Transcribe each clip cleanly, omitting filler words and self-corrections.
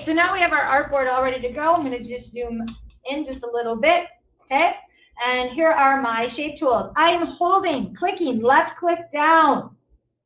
so now we have our artboard all ready to go. I'm going to just zoom in just a little bit, okay? And here are my shape tools. I am clicking, left click down,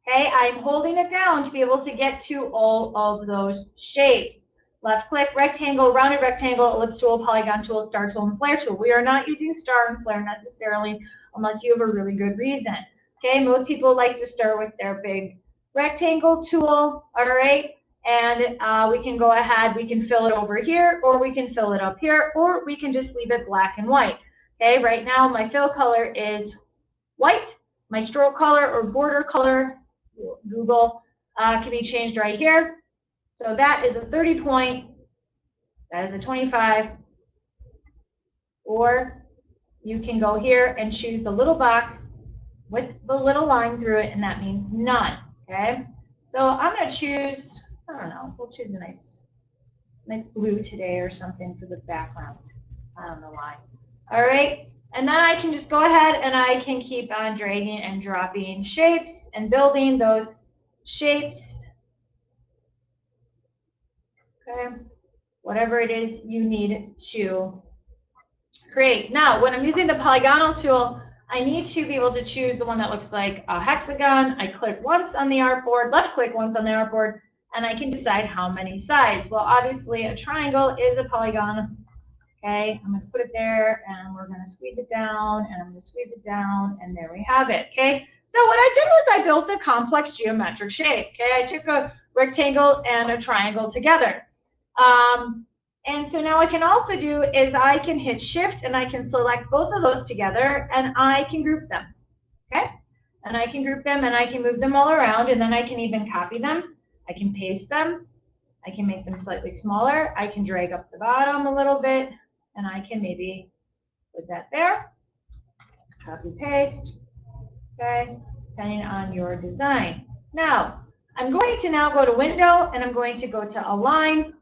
okay? I'm holding it down to be able to get to all of those shapes. Left click, rectangle, rounded rectangle, ellipse tool, polygon tool, star tool, and flare tool. We are not using star and flare necessarily unless you have a really good reason. Okay, most people like to start with their big rectangle tool, all right? And we can go ahead, we can fill it over here, or we can fill it up here, or we can just leave it black and white. Okay, right now my fill color is white. My stroke color or border color, Google, can be changed right here. So that is a 30 point, that is a 25, or you can go here and choose the little box with the little line through it, and that means none, okay? So I'm going to choose, I don't know, we'll choose a nice blue today or something for the background. I don't know why. All right, and then I can just go ahead and I can keep on dragging and dropping shapes and building those shapes. Okay, whatever it is you need to create. Now, when I'm using the polygonal tool, I need to be able to choose the one that looks like a hexagon. I click once on the artboard, left click once on the artboard, and I can decide how many sides. Well, obviously a triangle is a polygon. Okay, I'm going to put it there, and we're going to squeeze it down, and I'm going to squeeze it down, and there we have it. Okay, so what I did was I built a complex geometric shape. Okay, I took a rectangle and a triangle together. And so now what I can also do is I can hit shift and I can select both of those together and I can group them. Okay? And I can group them and I can move them all around, and then I can even copy them. I can paste them. I can make them slightly smaller. I can drag up the bottom a little bit, and I can maybe put that there. Copy paste. Okay? Depending on your design. Now, I'm going to now go to window and I'm going to go to align.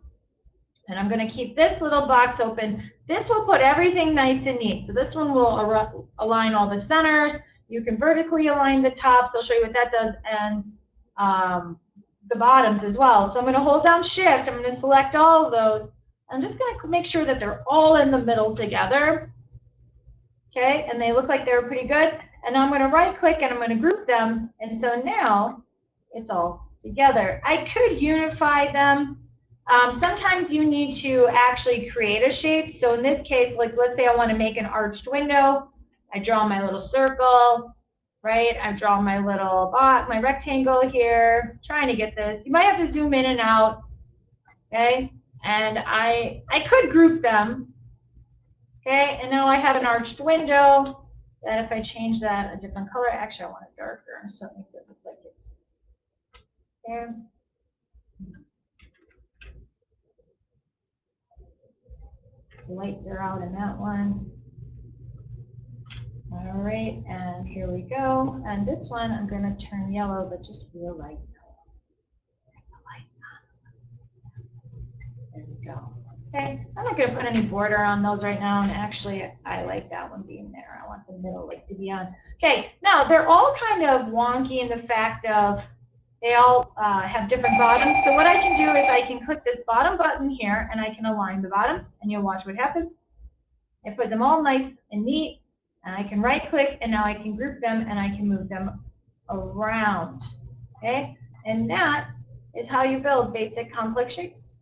And I'm going to keep this little box open. This will put everything nice and neat. So this one will align all the centers. You can vertically align the tops. I'll show you what that does, and the bottoms as well. So I'm going to hold down shift. I'm going to select all of those. I'm just going to make sure that they're all in the middle together. Okay, and they look like they're pretty good. And now I'm going to right click and I'm going to group them. And so now it's all together. I could unify them. Sometimes you need to actually create a shape. So in this case, like let's say I want to make an arched window. I draw my little circle, right? I draw my little my rectangle here, trying to get this. You might have to zoom in and out, okay? And I could group them, okay? And now I have an arched window that if I change that a different color, actually I want it darker, so it makes it look like it's there. The lights are out in that one. All right, and here we go. And this one I'm going to turn yellow, but just real light yellow. The lights on. There we go. Okay, I'm not going to put any border on those right now, and actually I like that one being there. I want the middle light to be on. Okay, now they're all kind of wonky in the fact of they all have different bottoms. So what I can do is I can click this bottom button here, and I can align the bottoms, and you'll watch what happens. It puts them all nice and neat, and I can right click, and now I can group them, and I can move them around. Okay, and that is how you build basic complex shapes.